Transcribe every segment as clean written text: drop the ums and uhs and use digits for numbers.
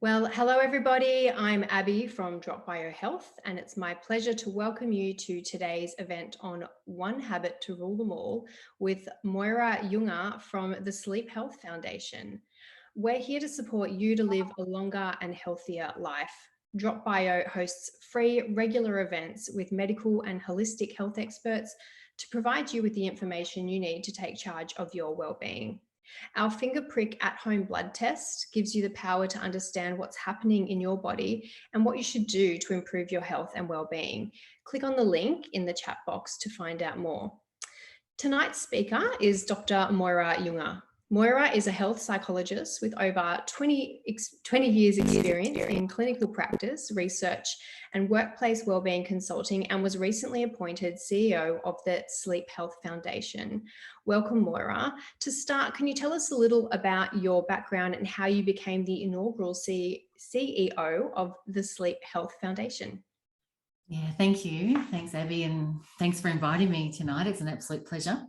Well, hello everybody. I'm Abby from Drop Bio Health, and it's my pleasure to welcome you to today's event on One Habit to Rule Them All with Moira Junge from the Sleep Health Foundation. We're here to support you to live a longer and healthier life. Drop Bio hosts free, regular events with medical and holistic health experts to provide you with the information you need to take charge of your well-being. Our finger prick at-home blood test gives you the power to understand what's happening in your body and what you should do to improve your health and well-being. Click on the link in the chat box to find out more. Tonight's speaker is Dr. Moira Junge. Moira is a health psychologist with over 20 years experience in clinical practice, research, and workplace wellbeing consulting, and was recently appointed CEO of the Sleep Health Foundation. Welcome, Moira. To start, can you tell us a little about your background and how you became the inaugural CEO of the Sleep Health Foundation? Yeah, thank you. Thanks, Abby, and thanks for inviting me tonight. It's an absolute pleasure.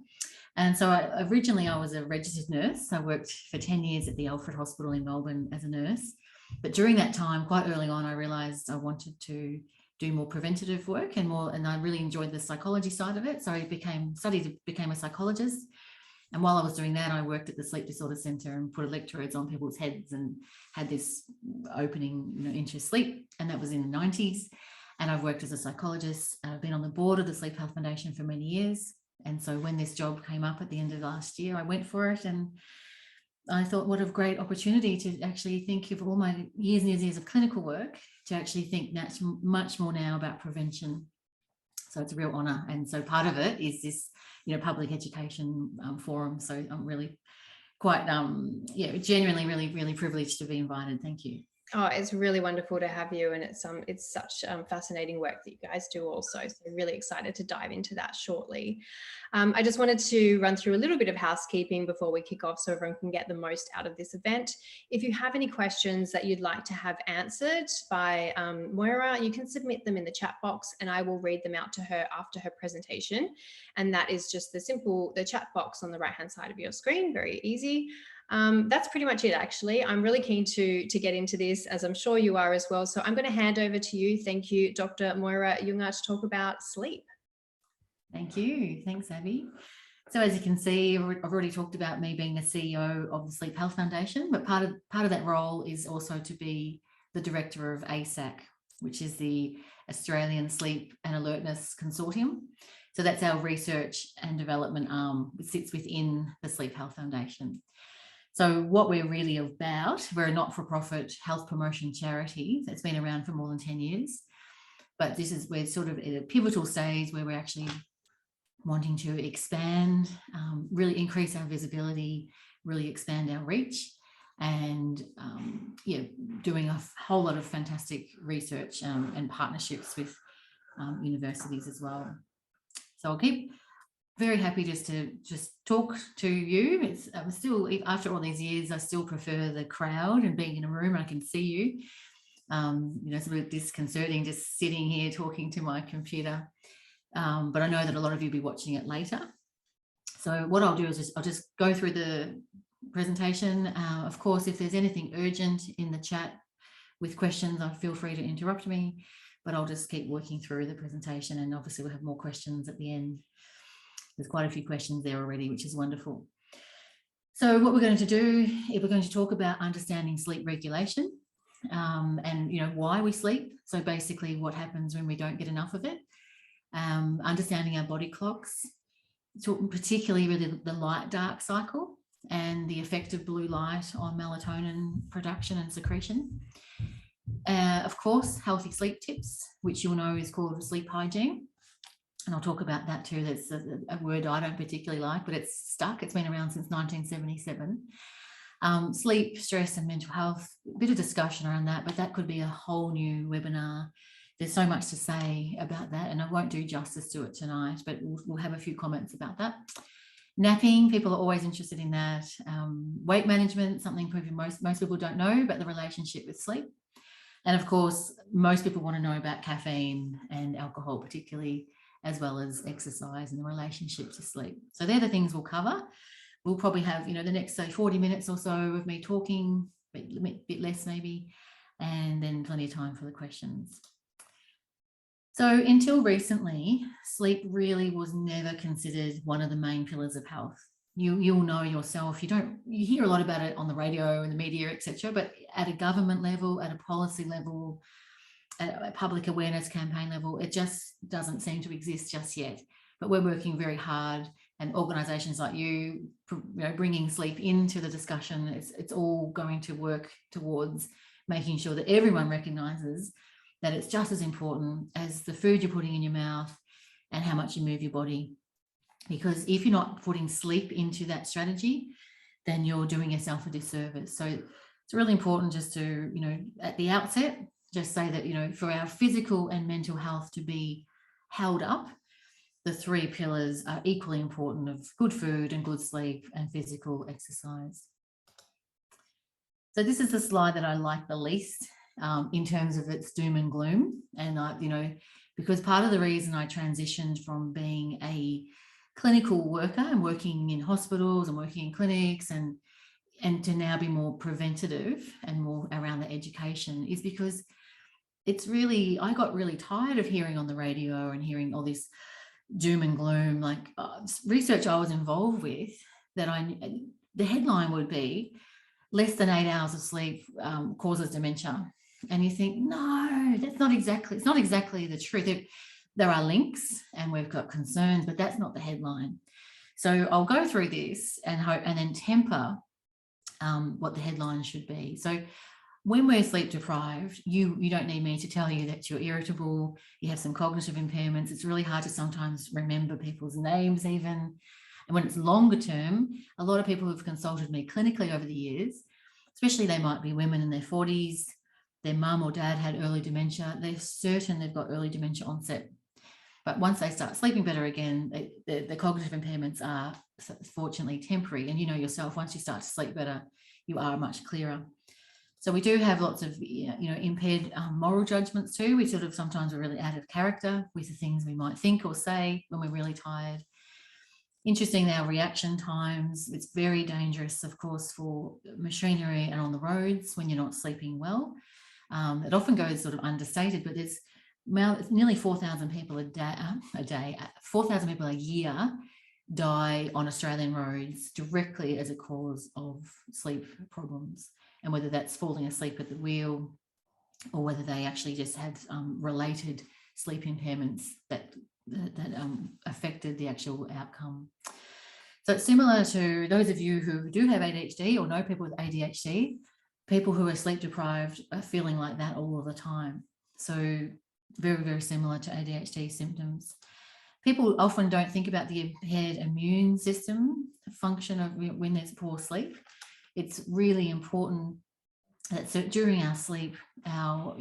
And so originally I was a registered nurse. I worked for 10 years at the Alfred Hospital in Melbourne as a nurse. But during that time, quite early on, I realised I wanted to do more preventative work and I really enjoyed the psychology side of it. So I became a psychologist. And while I was doing that, I worked at the Sleep Disorder Centre and put electrodes on people's heads and had this opening into sleep. And that was in the 90s. And I've worked as a psychologist. I've been on the board of the Sleep Health Foundation for many years. And so when this job came up at the end of last year, I went for it. And I thought, what a great opportunity to actually think of all my years and years of clinical work, to actually think much more now about prevention. So it's a real honour. And so part of it is this, public education forum. So I'm really quite, genuinely really privileged to be invited. Thank you. Oh, it's really wonderful to have you, and it's such fascinating work that you guys do also. So really excited to dive into that shortly. I just wanted to run through a little bit of housekeeping before we kick off so everyone can get the most out of this event. If you have any questions that you'd like to have answered by Moira, you can submit them in the chat box and I will read them out to her after her presentation. And that is just the chat box on the right-hand side of your screen, very easy. That's pretty much it, actually. I'm really keen to get into this, as I'm sure you are as well. So I'm going to hand over to you. Thank you, Dr. Moira Junge, to talk about sleep. Thank you. Thanks, Abby. So as you can see, I've already talked about me being the CEO of the Sleep Health Foundation, but part of that role is also to be the director of ASAC, which is the Australian Sleep and Alertness Consortium. So that's our research and development arm. It sits within the Sleep Health Foundation. So what we're really about, we're a not-for-profit health promotion charity that's been around for more than 10 years. But we're sort of at a pivotal stage where we're actually wanting to expand, really increase our visibility, really expand our reach, and doing a whole lot of fantastic research and partnerships with universities as well. So I'll keep very happy to talk to you. I'm still, after all these years, I still prefer the crowd and being in a room and I can see you. It's a bit disconcerting just sitting here talking to my computer. But I know that a lot of you will be watching it later. So what I'll do is I'll just go through the presentation. Of course, if there's anything urgent in the chat with questions, feel free to interrupt me, but I'll just keep working through the presentation, and obviously we'll have more questions at the end. There's quite a few questions there already, which is wonderful. So what we're going to do is we're going to talk about understanding sleep regulation and why we sleep. So basically what happens when we don't get enough of it, understanding our body clocks, particularly really the light-dark cycle and the effect of blue light on melatonin production and secretion. Of course, healthy sleep tips, which you'll know is called sleep hygiene. And I'll talk about that too. That's a word I don't particularly like, but it's stuck. It's been around since 1977. Sleep, stress and mental health, a bit of discussion around that, but that could be a whole new webinar. There's so much to say about that, and I won't do justice to it tonight, but we'll have a few comments about that. Napping, people are always interested in that. Weight management, something probably most people don't know, but the relationship with sleep. And of course, most people want to know about caffeine and alcohol, particularly, as well as exercise and the relationship to sleep. So they're the things we'll cover. We'll probably have, the next, say, 40 minutes or so of me talking, a bit less maybe, and then plenty of time for the questions. So until recently, sleep really was never considered one of the main pillars of health. You'll know yourself, you hear a lot about it on the radio and the media, etc., but at a government level, at a policy level, at a public awareness campaign level, it just doesn't seem to exist just yet. But we're working very hard, and organisations like you know, bringing sleep into the discussion, it's all going to work towards making sure that everyone recognises that it's just as important as the food you're putting in your mouth and how much you move your body. Because if you're not putting sleep into that strategy, then you're doing yourself a disservice. So it's really important just to, you know, at the outset, just say that, you know, for our physical and mental health to be held up, the three pillars are equally important of good food and good sleep and physical exercise. So this is the slide that I like the least in terms of its doom and gloom. And you know, because part of the reason I transitioned from being a clinical worker and working in hospitals and working in clinics and to now be more preventative and more around the education is because it's really, I got really tired of hearing on the radio and hearing all this doom and gloom, like research I was involved with, that the headline would be less than 8 hours of sleep causes dementia. And you think, no, it's not exactly the truth. There are links and we've got concerns, but that's not the headline. So I'll go through this and then temper what the headline should be. So when we're sleep deprived, you don't need me to tell you that you're irritable, you have some cognitive impairments. It's really hard to sometimes remember people's names even. And when it's longer term, a lot of people who've consulted me clinically over the years, especially they might be women in their 40s, their mum or dad had early dementia, they're certain they've got early dementia onset. But once they start sleeping better again, the cognitive impairments are fortunately temporary. And you know yourself, once you start to sleep better, you are much clearer. So we do have lots of, you know, impaired moral judgments too. We sort of sometimes are really out of character with the things we might think or say when we're really tired. Interesting, our reaction times, it's very dangerous, of course, for machinery and on the roads when you're not sleeping well. It often goes sort of understated, but there's nearly 4,000 people a day, 4,000 people a year die on Australian roads directly as a cause of sleep problems. And whether that's falling asleep at the wheel or whether they actually just have related sleep impairments that affected the actual outcome. So it's similar to those of you who do have ADHD or know people with ADHD, people who are sleep deprived are feeling like that all of the time. So very, very similar to ADHD symptoms. People often don't think about the impaired immune system function of when there's poor sleep. It's really important that during our sleep, our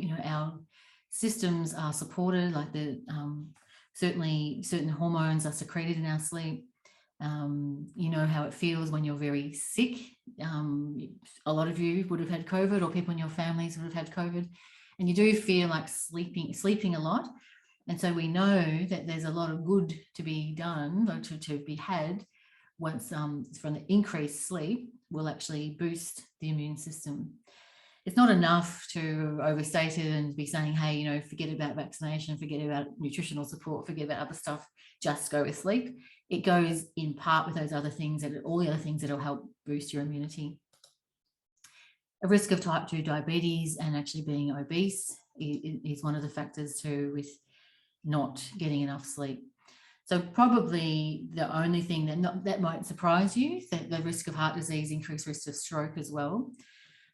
systems are supported, like certainly certain hormones are secreted in our sleep. You know how it feels when you're very sick. A lot of you would have had COVID, or people in your families would have had COVID, and you do feel like sleeping a lot. And so we know that there's a lot of good to be done, or to be had once from the increased sleep will actually boost the immune system. It's not enough to overstate it and be saying, hey, you know, forget about vaccination, forget about nutritional support, forget about other stuff, just go with sleep. It goes in part with those other things, and all the other things that will help boost your immunity. A risk of type 2 diabetes and actually being obese is one of the factors too with not getting enough sleep. So probably the only thing that might surprise you, that the risk of heart disease, increased risk of stroke as well.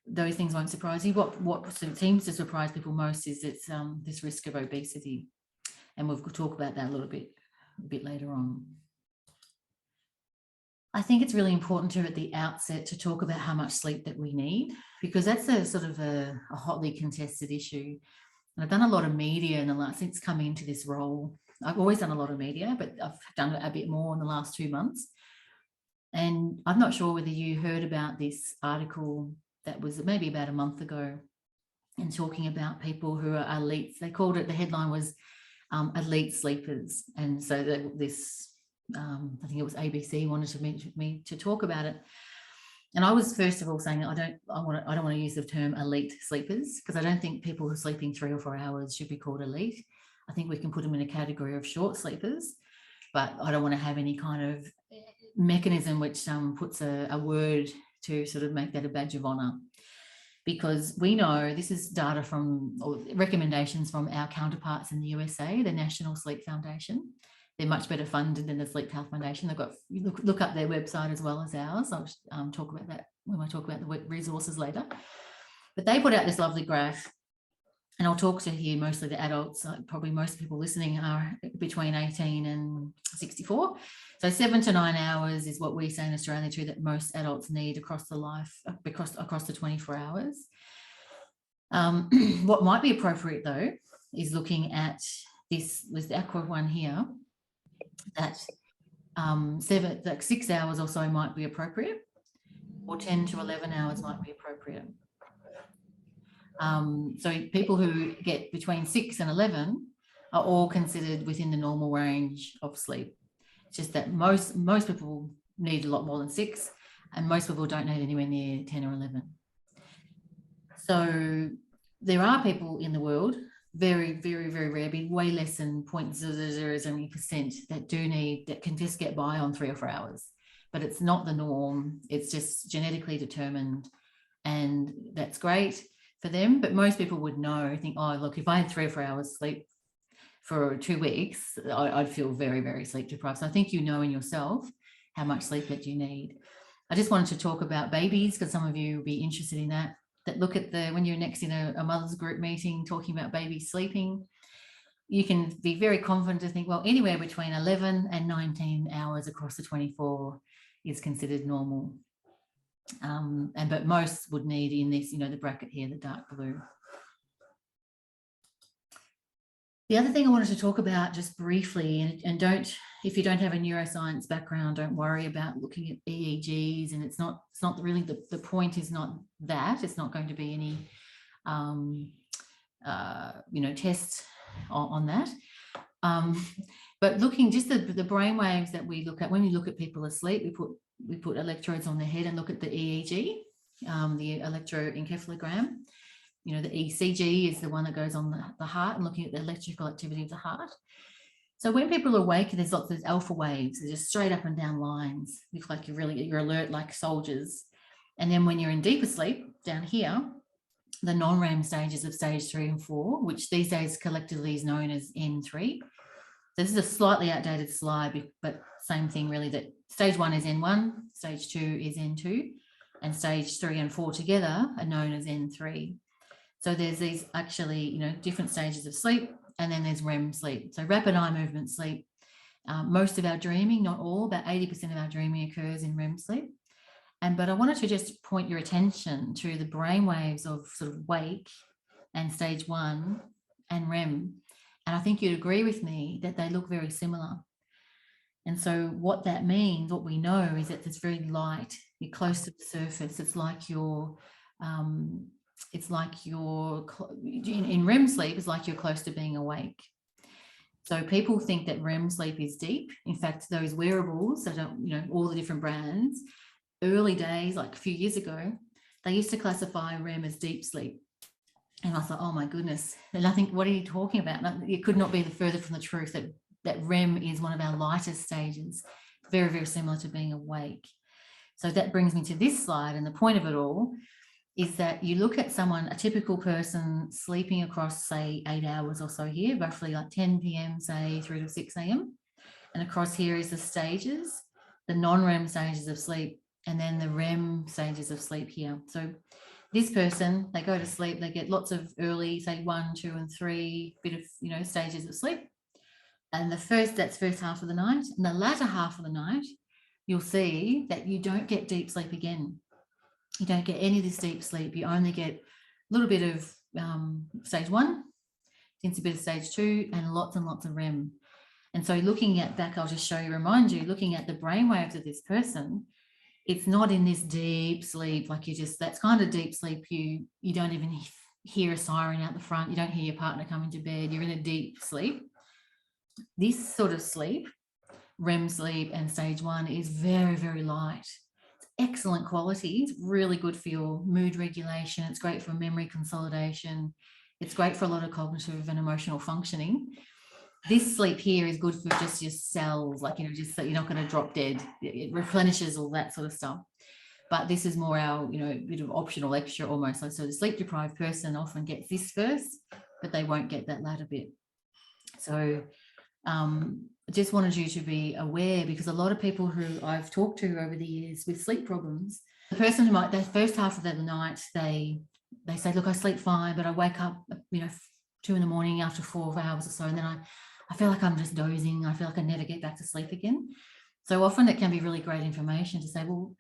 Those things won't surprise you. What seems to surprise people most is it's this risk of obesity. And we'll talk about that a bit later on. I think it's really important to, at the outset, to talk about how much sleep that we need, because that's a sort of a hotly contested issue. And I've done a lot of media since coming into this role. I've always done a lot of media, but I've done it a bit more in the last 2 months. And I'm not sure whether you heard about this article that was maybe about a month ago, and talking about people who are elites. They called it, the headline was elite sleepers. And so I think it was ABC wanted me to talk about it. And I was first of all saying I don't want to use the term elite sleepers, because I don't think people who are sleeping 3 or 4 hours should be called elite. I think we can put them in a category of short sleepers, but I don't want to have any kind of mechanism which puts a word to sort of make that a badge of honor, because we know this is data from, or recommendations from our counterparts in the USA, the National Sleep Foundation. They're much better funded than the Sleep Health Foundation. They've got, look up their website as well as ours. I'll talk about that when I talk about the resources later. But they put out this lovely graph, and I'll talk to here mostly the adults. Probably most people listening are between 18 and 64. So 7 to 9 hours is what we say in Australia too, that most adults need across the life, across the 24 hours. What might be appropriate though is looking at this, with the aqua one here, that 6 hours or so might be appropriate, or 10 to 11 hours might be appropriate. So people who get between 6 and 11 are all considered within the normal range of sleep. It's just that most people need a lot more than 6, and most people don't need anywhere near 10 or 11. So there are people in the world, very, very, very rare, way less than 0.000% that can just get by on 3 or 4 hours. But it's not the norm. It's just genetically determined, and that's great for them. But most people would know, think, oh, look, if I had 3 or 4 hours sleep for 2 weeks, I'd feel very, very sleep deprived. So I think you know in yourself how much sleep that you need. I just wanted to talk about babies, because some of you will be interested in that look at when you're next in a mother's group meeting talking about babies sleeping, you can be very confident to think, well, anywhere between 11 and 19 hours across the 24 is considered normal. But most would need in this, the bracket here, the dark blue. The other thing I wanted to talk about just briefly, and if you don't have a neuroscience background, don't worry about looking at EEGs, and it's not really the point is not that. It's not going to be any tests on that. But looking just the brain waves that we look at when we look at people asleep, we put electrodes on their head and look at the EEG, the electroencephalogram. The ECG is the one that goes on the heart, and looking at the electrical activity of the heart. So when people are awake, there's lots of alpha waves. They're just straight up and down lines. Look like you're alert like soldiers. And then when you're in deeper sleep, down here, the non-REM stages of stage 3 and 4, which these days collectively is known as N3. So this is a slightly outdated slide, but same thing really, that stage 1 is N1, stage 2 is N2, and stage 3 and 4 together are known as N3. So there's these actually, different stages of sleep, and then there's REM sleep. So rapid eye movement sleep. Most of our dreaming, not all, about 80% of our dreaming occurs in REM sleep. But I wanted to just point your attention to the brain waves of sort of wake and stage 1 and REM. And I think you'd agree with me that they look very similar. And so what that means, what we know, is that it's very light. You're close to the surface. It's like you're in REM sleep, it's like you're close to being awake. So people think that REM sleep is deep. In fact, those wearables that are, all the different brands, early days, like a few years ago, they used to classify REM as deep sleep. And I thought, oh my goodness, and I think, what are you talking about? It could not be further from the truth that REM is one of our lightest stages, very, very similar to being awake. So that brings me to this slide, and the point of it all is that you look at someone, a typical person sleeping across, say, 8 hours or so here, roughly like 10 p.m, say, through to 6 a.m. And across here is the stages, the non-REM stages of sleep, and then the REM stages of sleep here. So this person, they go to sleep, they get lots of early, say 1, 2, and 3 bit of, stages of sleep. And that's first half of the night. And the latter half of the night, you'll see that you don't get deep sleep again. You don't get any of this deep sleep. You only get a little bit of stage 1, a bit of stage 2, and lots of REM. And so looking at back, I'll just remind you, looking at the brainwaves of this person, it's not in this deep sleep, like that's kind of deep sleep. You don't even hear a siren out the front. You don't hear your partner coming to bed. You're in a deep sleep. This sort of sleep, REM sleep and stage 1, is very, very light. excellent quality. It's really good for your mood regulation. It's great for memory consolidation. It's great for a lot of cognitive and emotional functioning. This sleep here is good for just your cells, like, you know, just so you're not going to drop dead. It replenishes all that sort of stuff. But this is more our, you know, bit of optional extra almost. So the sleep deprived person often gets this first, but they won't get that latter bit. So I just wanted you to be aware, because a lot of people who I've talked to over the years with sleep problems, the person who might, the first half of the night, they say, look, I sleep fine, but I wake up, you know, 2 a.m. after 4 hours or so, and then I feel like I'm just dozing. I feel like I never get back to sleep again. So often it can be really great information to say, well,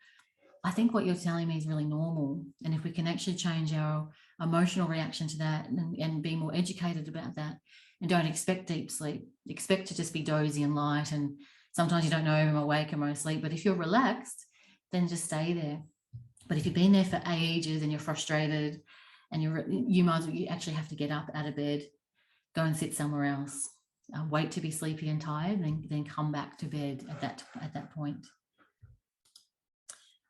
I think what you're telling me is really normal. And if we can actually change our emotional reaction to that and be more educated about that, and don't expect deep sleep, expect to just be dozy and light. And sometimes you don't know, am I awake, am I asleep? But if you're relaxed, then just stay there. But if you've been there for ages and you're frustrated and you might as well, you actually have to get up out of bed, go and sit somewhere else, wait to be sleepy and tired, and then come back to bed at that point.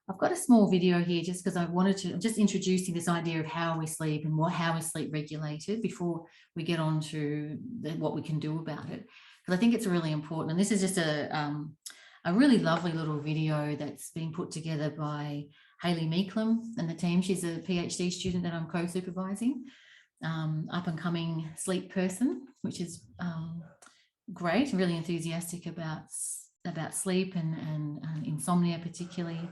I've got a small video here just because I wanted to just introducing this idea of how we sleep and how is sleep regulated before we get on to what we can do about it. Because I think it's really important. And this is just a really lovely little video that's been put together by Hayley Meeklem and the team. She's a PhD student that I'm co-supervising, up and coming sleep person, which is great, really enthusiastic about sleep and insomnia particularly.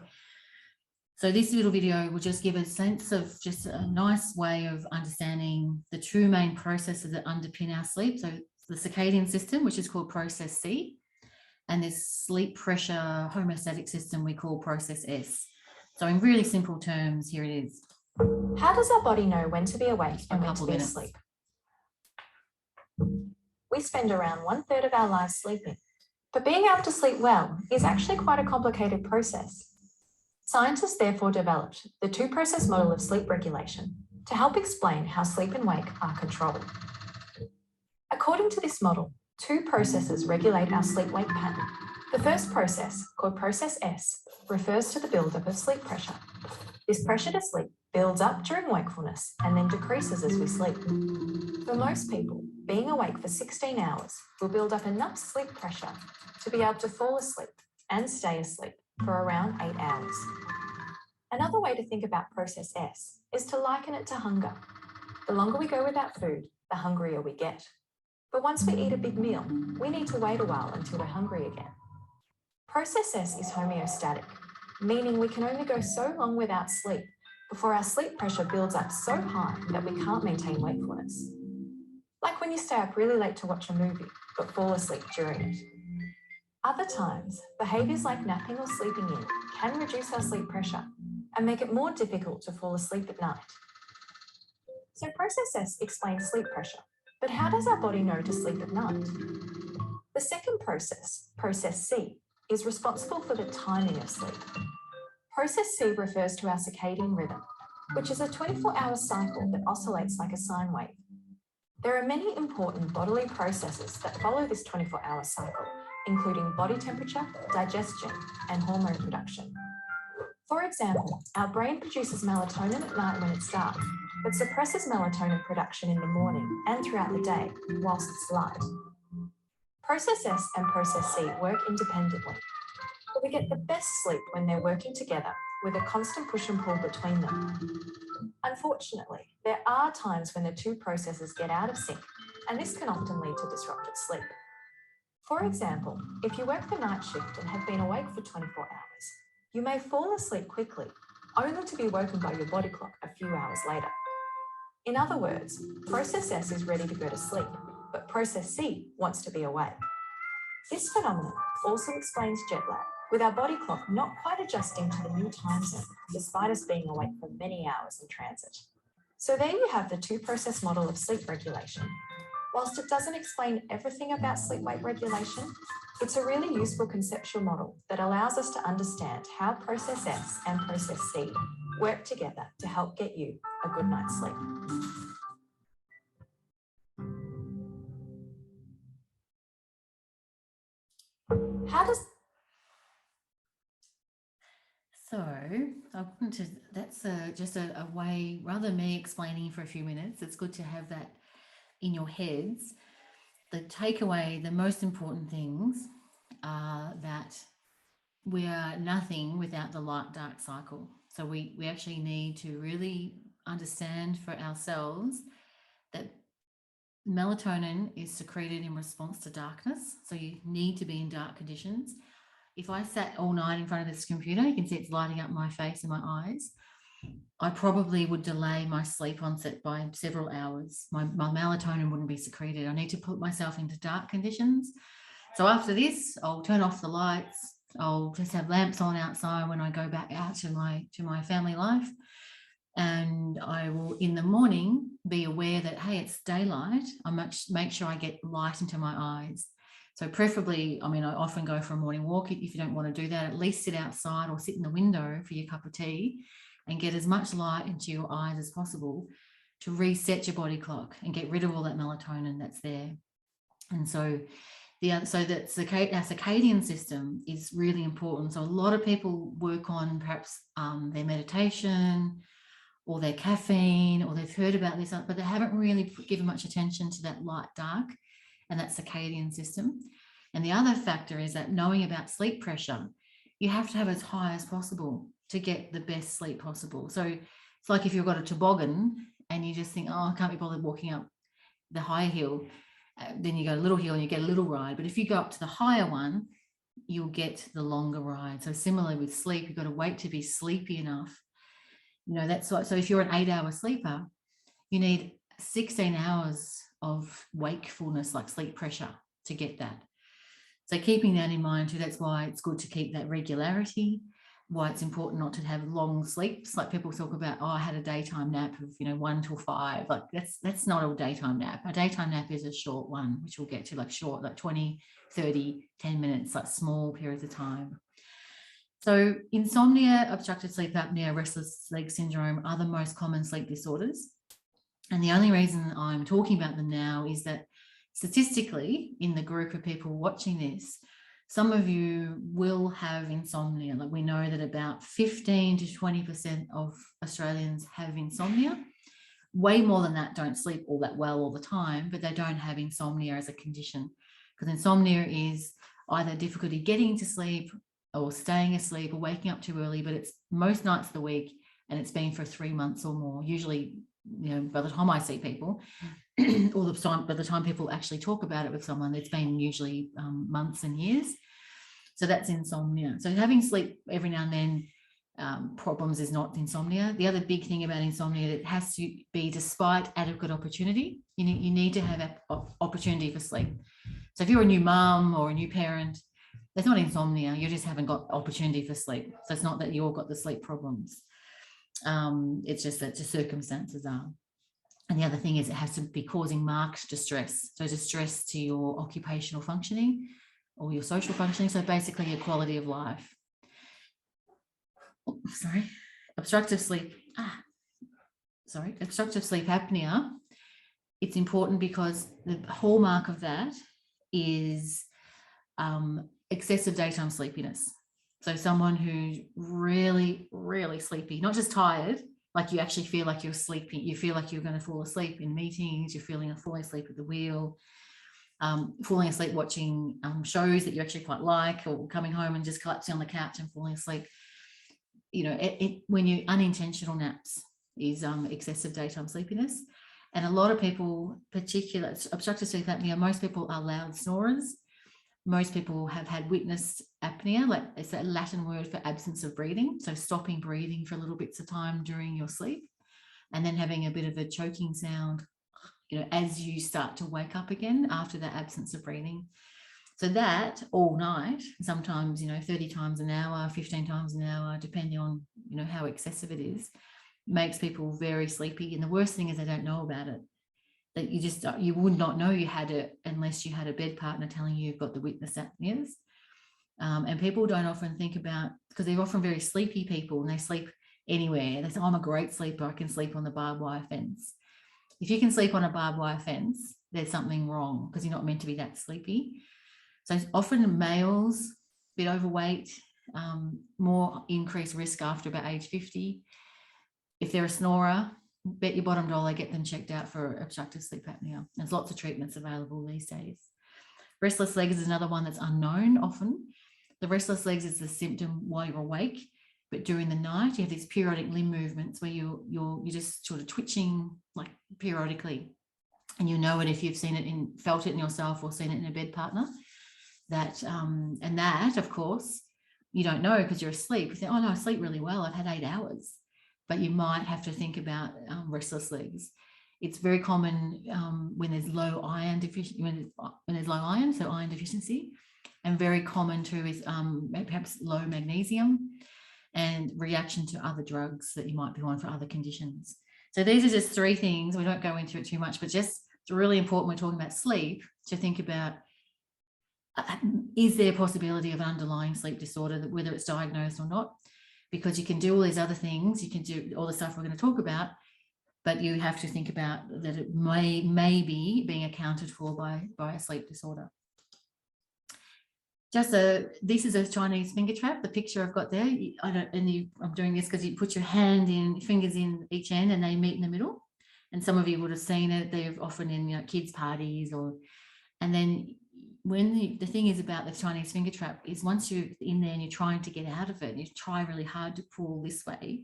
So this little video will just give a sense of just a nice way of understanding the two main processes that underpin our sleep. So the circadian system, which is called process C, and this sleep pressure homeostatic system we call process S. So in really simple terms, here it is. How does our body know when to be awake and when to be asleep? We spend around 1/3 of our lives sleeping, but being able to sleep well is actually quite a complicated process. Scientists therefore developed the two-process model of sleep regulation to help explain how sleep and wake are controlled. According to this model, two processes regulate our sleep-wake pattern. The first process, called process S, refers to the buildup of sleep pressure. This pressure to sleep builds up during wakefulness and then decreases as we sleep. For most people, being awake for 16 hours will build up enough sleep pressure to be able to fall asleep and stay asleep for around 8 hours. Another way to think about process S is to liken it to hunger. The longer we go without food, the hungrier we get. But once we eat a big meal, we need to wait a while until we're hungry again. Process S is homeostatic, meaning we can only go so long without sleep before our sleep pressure builds up so high that we can't maintain wakefulness. Like when you stay up really late to watch a movie, but fall asleep during it. Other times, behaviours like napping or sleeping in can reduce our sleep pressure and make it more difficult to fall asleep at night. So process S explains sleep pressure, but how does our body know to sleep at night? The second process, process C, is responsible for the timing of sleep. Process C refers to our circadian rhythm, which is a 24-hour cycle that oscillates like a sine wave. There are many important bodily processes that follow this 24-hour cycle, including body temperature, digestion, and hormone production. For example, our brain produces melatonin at night when it's dark, but suppresses melatonin production in the morning and throughout the day whilst it's light. Process S and process C work independently, but we get the best sleep when they're working together with a constant push and pull between them. Unfortunately, there are times when the two processes get out of sync, and this can often lead to disrupted sleep. For example, if you work the night shift and have been awake for 24 hours, you may fall asleep quickly, only to be woken by your body clock a few hours later. In other words, process S is ready to go to sleep, but process C wants to be awake. This phenomenon also explains jet lag, with our body clock not quite adjusting to the new time zone, despite us being awake for many hours in transit. So there you have the two-process model of sleep regulation. Whilst it doesn't explain everything about sleep-wake regulation, it's a really useful conceptual model that allows us to understand how process S and process C work together to help get you a good night's sleep. So I want to, that's just a way, rather than me explaining for a few minutes, it's good to have that in your heads. The takeaway, the most important things are that we are nothing without the light-dark cycle. So we actually need to really understand for ourselves that melatonin is secreted in response to darkness. So you need to be in dark conditions. If I sat all night in front of this computer, you can see it's lighting up my face and my eyes, I probably would delay my sleep onset by several hours. My melatonin wouldn't be secreted. I need to put myself into dark conditions. So after this, I'll turn off the lights. I'll just have lamps on outside when I go back out to my family life. And I will, in the morning, be aware that, hey, it's daylight. I make sure I get light into my eyes. So preferably, I mean, I often go for a morning walk. If you don't want to do that, at least sit outside or sit in the window for your cup of tea and get as much light into your eyes as possible to reset your body clock and get rid of all that melatonin that's there. And so our circadian system is really important. So a lot of people work on perhaps their meditation or their caffeine, or they've heard about this, but they haven't really given much attention to that light dark and that circadian system. And the other factor is that knowing about sleep pressure, you have to have as high as possible to get the best sleep possible. So it's like if you've got a toboggan and you just think, oh, I can't be bothered walking up the high hill, then you go a little hill and you get a little ride. But if you go up to the higher one, you'll get the longer ride. So similarly with sleep, you've got to wait to be sleepy enough. You know, that's what, so if you're an 8-hour sleeper, you need 16 hours of wakefulness, like sleep pressure, to get that. So keeping that in mind too, that's why it's good to keep that regularity, why it's important not to have long sleeps. Like people talk about, oh, I had a daytime nap of, 1 till 5. Like that's not a daytime nap. A daytime nap is a short one, which we'll get to, like short, like 20, 30, 10 minutes, like small periods of time. So insomnia, obstructive sleep apnea, restless leg syndrome are the most common sleep disorders. And the only reason I'm talking about them now is that statistically, in the group of people watching this, some of you will have insomnia. Like we know that about 15 to 20% of Australians have insomnia. Way more than that don't sleep all that well all the time, but they don't have insomnia as a condition, because insomnia is either difficulty getting to sleep or staying asleep or waking up too early, but it's most nights of the week, and it's been for 3 months or more. Usually, by the time I see people, or by the time people actually talk about it with someone, it's been usually months and years. So that's insomnia. So having sleep every now and then problems is not insomnia. The other big thing about insomnia, it has to be despite adequate opportunity. You need to have opportunity for sleep. So if you're a new mum or a new parent, that's not insomnia. You just haven't got opportunity for sleep. So it's not that you all got the sleep problems. It's just that the circumstances are. And the other thing is it has to be causing marked distress. So distress to your occupational functioning or your social functioning. So basically your quality of life. Obstructive sleep apnea. It's important because the hallmark of that is excessive daytime sleepiness. So someone who's really, really sleepy, not just tired, like you actually feel like you're sleeping, you feel like you're going to fall asleep in meetings, you're falling asleep at the wheel, falling asleep watching shows that you actually quite like, or coming home and just collapsing on the couch and falling asleep. When you unintentional naps is excessive daytime sleepiness. And a lot of people, particularly obstructive sleep apnea, most people are loud snorers. Most people have had witnessed apnea, like it's a Latin word for absence of breathing. So stopping breathing for little bits of time during your sleep and then having a bit of a choking sound, as you start to wake up again after that absence of breathing. So that all night, sometimes, 30 times an hour, 15 times an hour, depending on, how excessive it is, makes people very sleepy. And the worst thing is they don't know about it. That you would not know you had it unless you had a bed partner telling you you've got the witness apneas. And people don't often think about, because they're often very sleepy people and they sleep anywhere. They say, I'm a great sleeper, I can sleep on the barbed wire fence. If you can sleep on a barbed wire fence, there's something wrong, because you're not meant to be that sleepy. So often males, a bit overweight, more increased risk after about age 50. If they're a snorer, bet your bottom dollar, get them checked out for obstructive sleep apnea. There's lots of treatments available these days. Restless legs is another one that's unknown often. The restless legs is the symptom while you're awake, but during the night you have these periodic limb movements where you're just sort of twitching like periodically, and you know it if you've felt it in yourself or seen it in a bed partner. And that, of course, you don't know because you're asleep. You think, oh no, I sleep really well. I've had 8 hours. But you might have to think about restless legs. It's very common when there's low iron deficiency, when there's low iron, so iron deficiency, and very common too is perhaps low magnesium and reaction to other drugs that you might be on for other conditions. So these are just 3 things. We don't go into it too much, but just it's really important when we're talking about sleep to think about, is there a possibility of an underlying sleep disorder, whether it's diagnosed or not? Because you can do all these other things, you can do all the stuff we're going to talk about, but you have to think about that it may be being accounted for by a sleep disorder. This is a Chinese finger trap. The picture I've got there, I'm doing this because you put your fingers in each end and they meet in the middle. And some of you would have seen it. They're often in kids' parties and then when the thing is about the Chinese finger trap is once you're in there and you're trying to get out of it, and you try really hard to pull this way,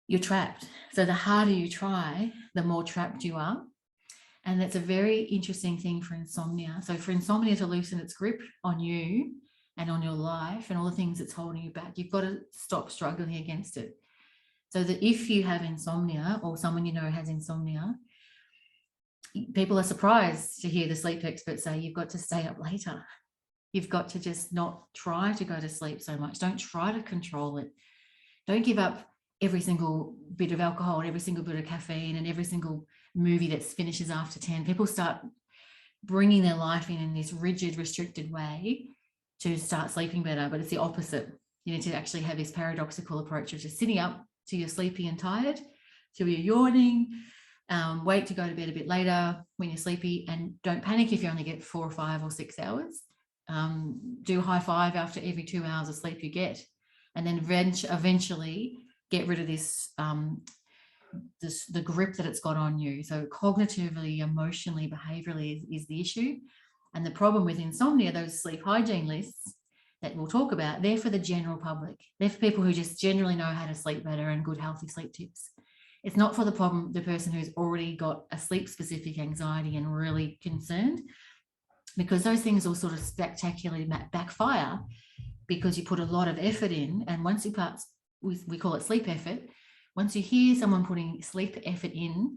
you're trapped. So the harder you try, the more trapped you are. And that's a very interesting thing for insomnia. So for insomnia to loosen its grip on you and on your life and all the things that's holding you back, you've got to stop struggling against it. So that if you have insomnia or someone you know has insomnia, people are surprised to hear the sleep experts say you've got to stay up later. You've got to just not try to go to sleep so much. Don't try to control it. Don't give up every single bit of alcohol and every single bit of caffeine and every single movie that finishes after 10. People start bringing their life in this rigid, restricted way to start sleeping better, but it's the opposite. You need to actually have this paradoxical approach of just sitting up till you're sleepy and tired, till you're yawning, wait to go to bed a bit later when you're sleepy, and don't panic if you only get 4 or 5 or 6 hours. Do high five after every 2 hours of sleep you get, and then eventually get rid of this, the grip that it's got on you. So cognitively, emotionally, behaviorally is the issue. And the problem with insomnia, those sleep hygiene lists that we'll talk about, they're for the general public. They're for people who just generally know how to sleep better and good healthy sleep tips. It's not for the person who's already got a sleep-specific anxiety and really concerned, because those things will sort of spectacularly backfire because you put a lot of effort in. And once you we call it sleep effort. Once you hear someone putting sleep effort in,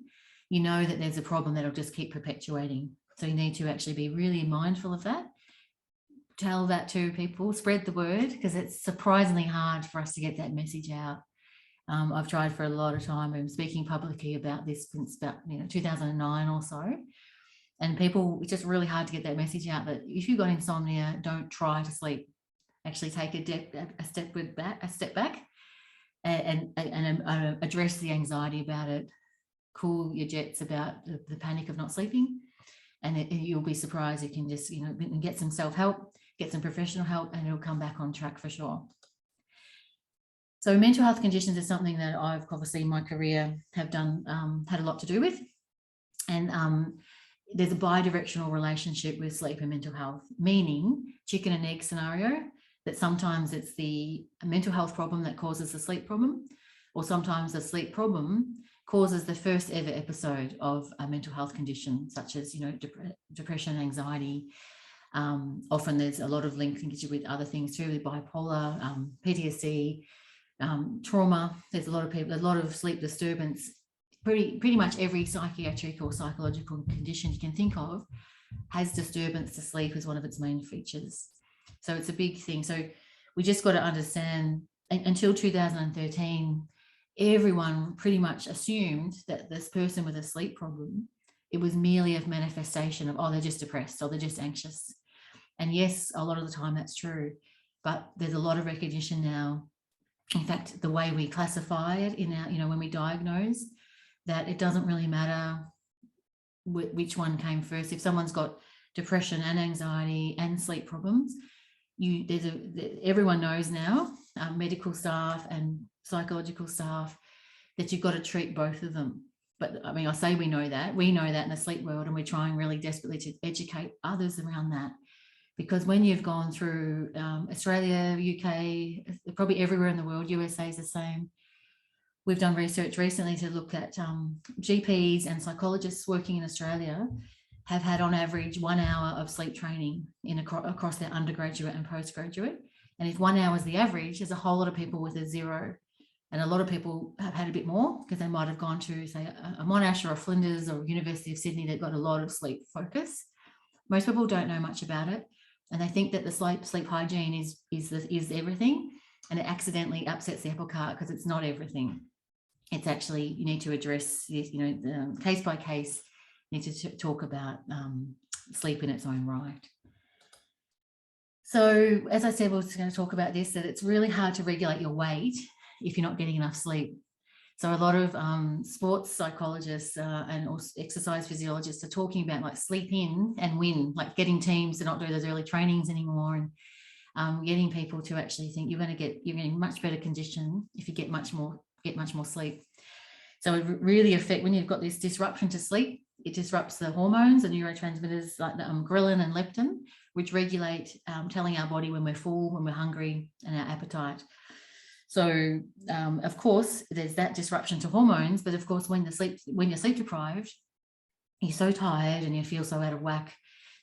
you know that there's a problem that'll just keep perpetuating. So you need to actually be really mindful of that. Tell that to people, spread the word, because it's surprisingly hard for us to get that message out. I've tried for a lot of time. I'm speaking publicly about this since about 2009 or so. And it's just really hard to get that message out that if you've got insomnia, don't try to sleep. Actually take a step back and address the anxiety about it. Cool your jets about the panic of not sleeping. And you'll be surprised. You can just, get some self-help, get some professional help, and it'll come back on track for sure. So mental health conditions is something that I've obviously in my career have done, had a lot to do with. And there's a bi-directional relationship with sleep and mental health, meaning chicken and egg scenario, that sometimes it's the mental health problem that causes the sleep problem, or sometimes the sleep problem causes the first ever episode of a mental health condition, such as, depression, anxiety. Often there's a lot of linkage with other things too, with bipolar, PTSD, trauma. There's a lot of sleep disturbance. Pretty much every psychiatric or psychological condition you can think of has disturbance to sleep as one of its main features. So it's a big thing. So we just got to understand, until 2013, everyone pretty much assumed that this person with a sleep problem, it was merely a manifestation of, they're just depressed or they're just anxious. And yes, a lot of the time that's true, but there's a lot of recognition now. In fact, the way we classify it in our, when we diagnose, that it doesn't really matter which one came first. If someone's got depression and anxiety and sleep problems, everyone knows now, medical staff and psychological staff, that you've got to treat both of them. But I mean, I say we know that in the sleep world, and we're trying really desperately to educate others around that. Because when you've gone through Australia, UK, probably everywhere in the world, USA is the same. We've done research recently to look at GPs and psychologists working in Australia have had on average 1 hour of sleep training across their undergraduate and postgraduate. And if 1 hour is the average, there's a whole lot of people with a 0. And a lot of people have had a bit more because they might have gone to, say, a Monash or a Flinders or University of Sydney that got a lot of sleep focus. Most people don't know much about it, and they think that the sleep hygiene is everything, and it accidentally upsets the apple cart because it's not everything. It's actually, you need to address this, case by case. You need to talk about sleep in its own right. So, as I said, we're going to talk about this, that it's really hard to regulate your weight if you're not getting enough sleep. So a lot of sports psychologists and exercise physiologists are talking about like sleep in and win, like getting teams to not do those early trainings anymore, and getting people to actually think you're getting much better condition if you get much more sleep. So it really affects, when you've got this disruption to sleep, it disrupts the hormones, the neurotransmitters like the ghrelin and leptin, which regulate telling our body when we're full, when we're hungry, and our appetite. So, of course, there's that disruption to hormones, but of course, when you're sleep deprived, you're so tired and you feel so out of whack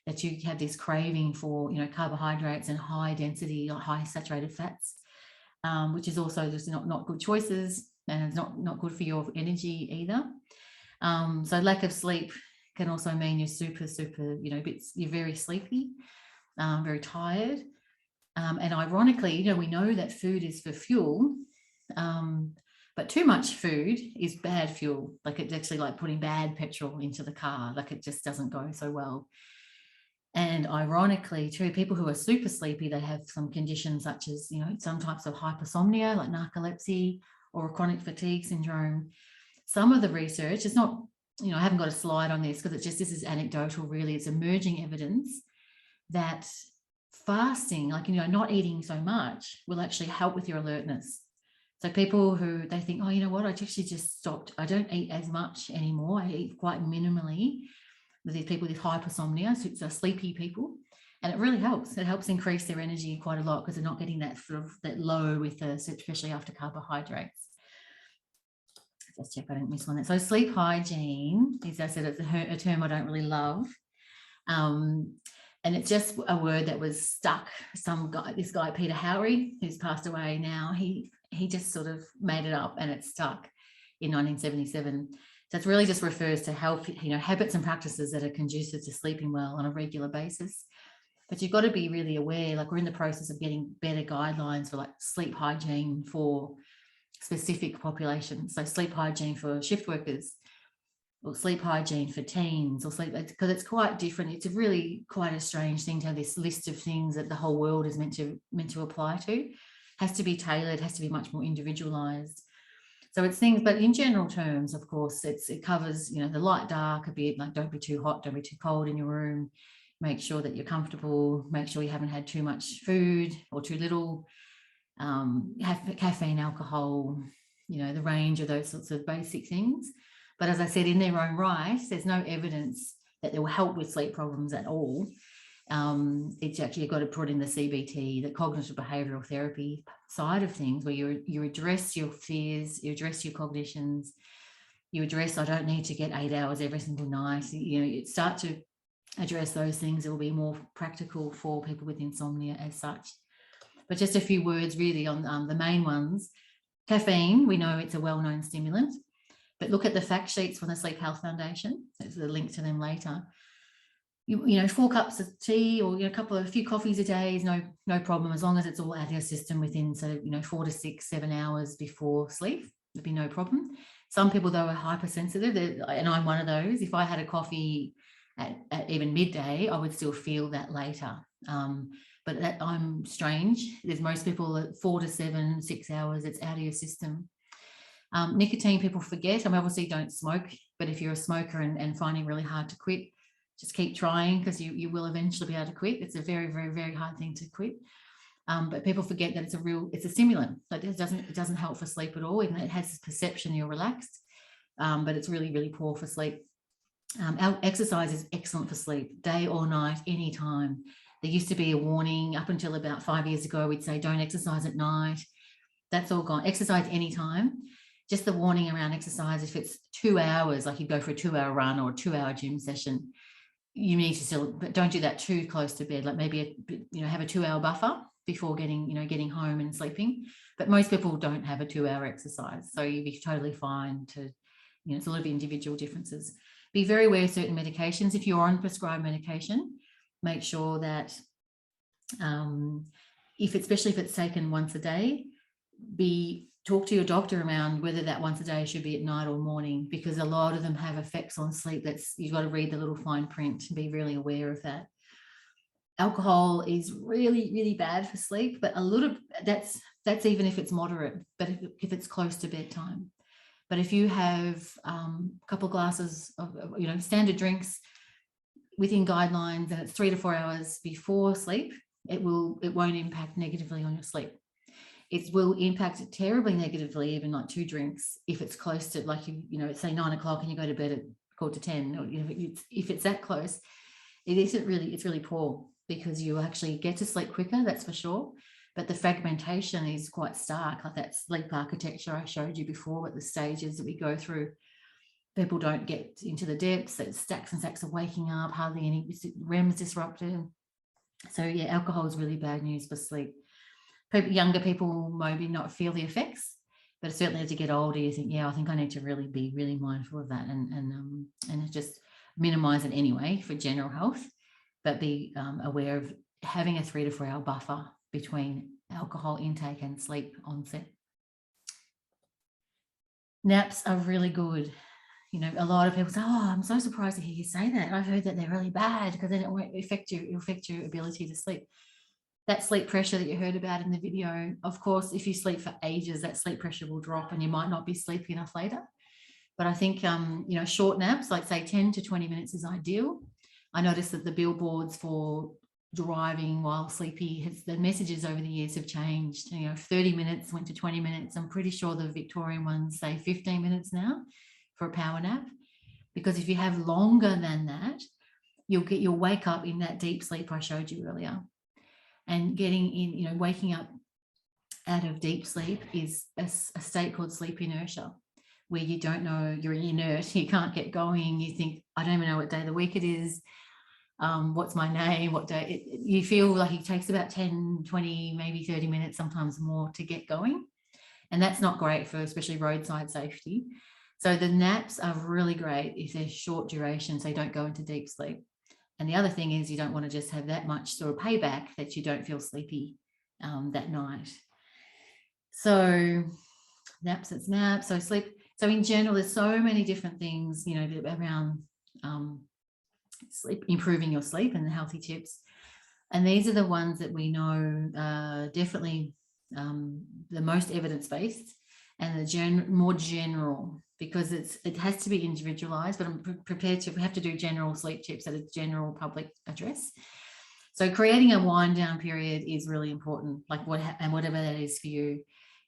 that you have this craving for, carbohydrates and high density, high saturated fats, which is also just not good choices, and it's not good for your energy either. So lack of sleep can also mean you're super, you're very sleepy, very tired. And ironically, we know that food is for fuel, but too much food is bad fuel. Like it's actually like putting bad petrol into the car. Like it just doesn't go so well. And ironically, too, people who are super sleepy, they have some conditions such as, some types of hypersomnia, like narcolepsy or chronic fatigue syndrome. Some of the research, it's not, I haven't got a slide on this because this is anecdotal, really. It's emerging evidence that fasting, not eating so much, will actually help with your alertness. So people who they think, oh, you know what, I actually just stopped. I don't eat as much anymore. I eat quite minimally. These people with hypersomnia, so it's sleepy people, and it really helps. It helps increase their energy quite a lot because they're not getting that sort of that low with especially after carbohydrates. Just check I didn't miss one. So sleep hygiene, as I said, it's a term I don't really love. And it's just a word that was stuck. This guy, Peter Howry, who's passed away now, he just sort of made it up and it stuck in 1977. So it really just refers to habits and practices that are conducive to sleeping well on a regular basis. But you've got to be really aware, like we're in the process of getting better guidelines for like sleep hygiene for specific populations. So sleep hygiene for shift workers, or sleep hygiene for teens, or sleep, because it's quite different. It's really quite a strange thing to have this list of things that the whole world is meant to apply to. Has to be tailored, has to be much more individualized. So it's things, but in general terms, of course, it covers, the light, dark, a bit like don't be too hot, don't be too cold in your room. Make sure that you're comfortable. Make sure you haven't had too much food or too little. Have caffeine, alcohol, the range of those sorts of basic things. But as I said, in their own right, there's no evidence that they will help with sleep problems at all. It's actually, you've got to put in the CBT, the cognitive behavioural therapy side of things, where you address your fears, you address your cognitions, you address, I don't need to get 8 hours every single night. You start to address those things. It will be more practical for people with insomnia as such. But just a few words really on the main ones. Caffeine, we know it's a well-known stimulant, but look at the fact sheets from the Sleep Health Foundation. There's a link to them later. 4 cups of tea or a few coffees a day is no problem, as long as it's all out of your system within 4 to 6, 7 hours before sleep. There'd be no problem. Some people though are hypersensitive, and I'm one of those. If I had a coffee at even midday, I would still feel that later. But that I'm strange. There's most people at 4 to 7, 6 hours, it's out of your system. Nicotine, people forget. Obviously don't smoke, but if you're a smoker and finding it really hard to quit, just keep trying, because you will eventually be able to quit. It's a very, very, very hard thing to quit. But people forget that it's a stimulant. Like it doesn't help for sleep at all. Even though it has this perception you're relaxed, but it's really, really poor for sleep. Our exercise is excellent for sleep, day or night, anytime. There used to be a warning up until about 5 years ago. We'd say don't exercise at night. That's all gone. Exercise anytime. Just the warning around exercise, if it's 2 hours, like you go for a 2-hour run or a 2-hour gym session, you need to still, but don't do that too close to bed. Like maybe have a 2-hour buffer before getting home and sleeping. But most people don't have a 2-hour exercise, so you'd be totally fine to, it's a lot of individual differences. Be very aware of certain medications. If you're on prescribed medication, make sure that especially if it's taken once a day, talk to your doctor around whether that once a day should be at night or morning, because a lot of them have effects on sleep. You've got to read the little fine print and be really aware of that. Alcohol is really, really bad for sleep, but that's even if it's moderate, but if it's close to bedtime. But if you have a couple of glasses of standard drinks within guidelines and it's 3 to 4 hours before sleep, it won't impact negatively on your sleep. It will impact it terribly negatively, even like 2 drinks, if it's close to, like, say 9 o'clock and you go to bed at 9:45, or if it's that close, it's really poor, because you actually get to sleep quicker, that's for sure. But the fragmentation is quite stark, like that sleep architecture I showed you before, at the stages that we go through. People don't get into the depths, it's stacks and stacks of waking up, hardly any REM is disrupted. So yeah, alcohol is really bad news for sleep. Younger people maybe not feel the effects, but certainly as you get older, you think, I think I need to really be really mindful of that and just minimize it anyway for general health, but be aware of having a 3 to 4 hour buffer between alcohol intake and sleep onset. Naps are really good. A lot of people say, I'm so surprised to hear you say that. I've heard that they're really bad, because then it won't affect your ability to sleep. That sleep pressure that you heard about in the video, of course, if you sleep for ages, that sleep pressure will drop and you might not be sleepy enough later. But I think, short naps, like say 10 to 20 minutes is ideal. I noticed that the billboards for driving while sleepy, the messages over the years have changed. 30 minutes went to 20 minutes. I'm pretty sure the Victorian ones say 15 minutes now for a power nap, because if you have longer than that, you'll wake up in that deep sleep I showed you earlier. And getting in, waking up out of deep sleep is a state called sleep inertia, where you don't know, you're inert, you can't get going, you think, I don't even know what day of the week it is, what's my name, what day, you feel like it takes about 10, 20, maybe 30 minutes, sometimes more, to get going. And that's not great for especially roadside safety. So the naps are really great if they're short duration, so you don't go into deep sleep. And the other thing is, you don't want to just have that much sort of payback that you don't feel sleepy that night. So naps, it's naps. So sleep. So in general, there's so many different things, around sleep, improving your sleep, and the healthy tips. And these are the ones that we know definitely the most evidence-based and the more general, because it has to be individualized, but I'm prepared to, we have to do general sleep tips at a general public address. So creating a wind down period is really important, like whatever that is for you.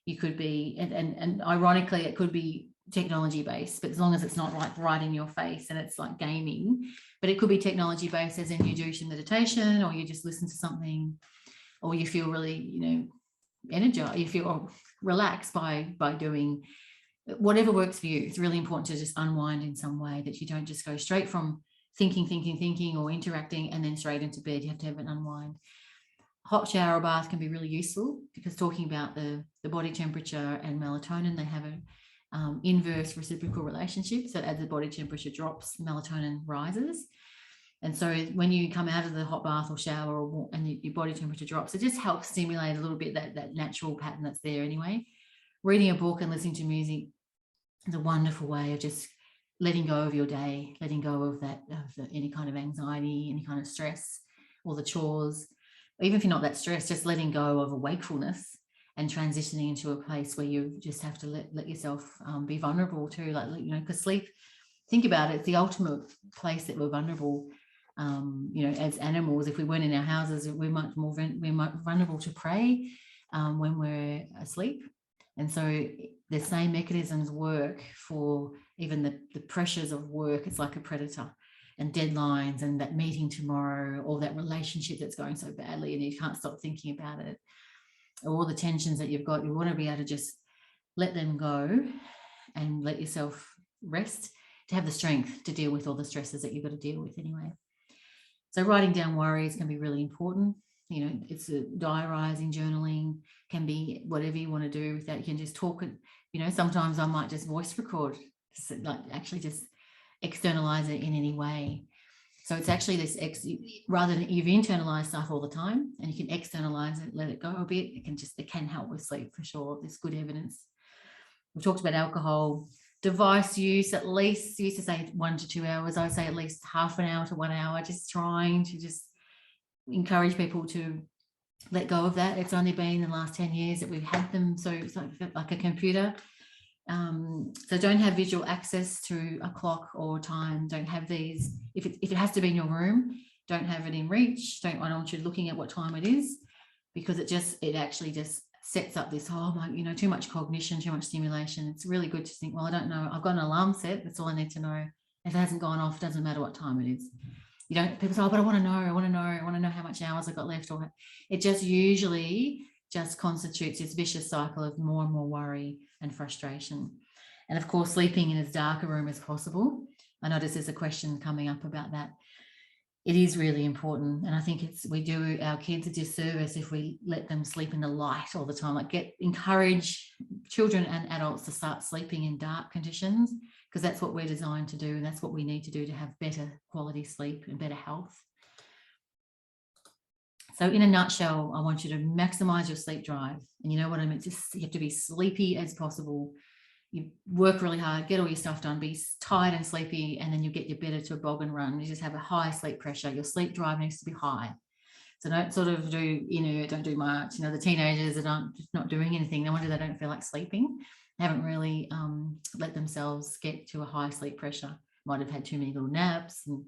You could be, and ironically, it could be technology based, but as long as it's not like right in your face and it's like gaming. But it could be technology based, as in you do some meditation, or you just listen to something, or you feel really, energized, you feel relaxed by doing whatever works for you. It's really important to just unwind in some way, that you don't just go straight from thinking or interacting and then straight into bed. You have to have an unwind. Hot shower or bath can be really useful, because talking about the body temperature and melatonin, they have an inverse reciprocal relationship. So as the body temperature drops, melatonin rises. And so when you come out of the hot bath or shower and your body temperature drops, it just helps stimulate a little bit that natural pattern that's there anyway. Reading a book and listening to music is a wonderful way of just letting go of your day, letting go of any kind of anxiety, any kind of stress, or the chores. Even if you're not that stressed, just letting go of a wakefulness and transitioning into a place where you just have to let yourself be vulnerable to, because sleep, think about it, it's the ultimate place that we're vulnerable. As animals, if we weren't in our houses, we're much more vulnerable to prey when we're asleep. And so the same mechanisms work for even the pressures of work. It's like a predator, and deadlines, and that meeting tomorrow, or that relationship that's going so badly and you can't stop thinking about it, all the tensions that you've got. You want to be able to just let them go and let yourself rest, to have the strength to deal with all the stresses that you've got to deal with anyway. So writing down worries can be really important. It's a diarising, journaling, can be whatever you want to do with that. You can just talk it. Sometimes I might just voice record, like actually just externalize it in any way. So it's actually this, rather than you've internalized stuff all the time, and you can externalize it, let it go a bit. It can help with sleep for sure. There's good evidence. We've talked about alcohol. Device use, at least, you used to say 1 to 2 hours. I would say at least half an hour to 1 hour, just trying to just encourage people to let go of that. It's only been in the last 10 years that we've had them. So it's like a computer. So don't have visual access to a clock or time. Don't have these. If it has to be in your room, don't have it in reach. I don't want you looking at what time it is, because it actually just sets up this too much cognition, too much stimulation. It's really good to think, well, I don't know, I've got an alarm set, that's all I need to know. If it hasn't gone off, it doesn't matter what time it is. People say, but I want to know how much hours I've got left. Or it just usually just constitutes this vicious cycle of more and more worry and frustration. And of course, sleeping in as dark a room as possible. I notice there's a question coming up about that. It is really important. And I think we do our kids a disservice if we let them sleep in the light all the time. Encourage children and adults to start sleeping in dark conditions, because that's what we're designed to do. And that's what we need to do to have better quality sleep and better health. So in a nutshell, I want you to maximize your sleep drive. And you know what I mean? You have to be sleepy as possible. You work really hard, get all your stuff done, be tired and sleepy, and then you get your better to a bog and run. You just have a high sleep pressure. Your sleep drive needs to be high. So don't sort of don't do much. The teenagers are not doing anything. No wonder they don't feel like sleeping. They haven't really let themselves get to a high sleep pressure. Might have had too many little naps. And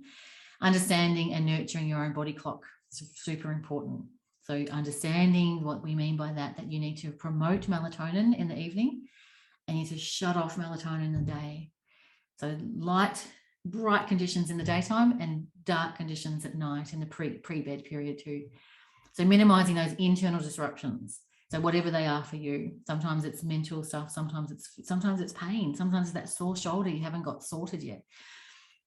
understanding and nurturing your own body clock is super important. So understanding what we mean by that you need to promote melatonin in the evening, and you need to shut off melatonin in the day. So light, bright conditions in the daytime and dark conditions at night in the pre-bed period too. So minimizing those internal disruptions. So whatever they are for you, sometimes it's mental stuff, sometimes it's pain, sometimes it's that sore shoulder you haven't got sorted yet.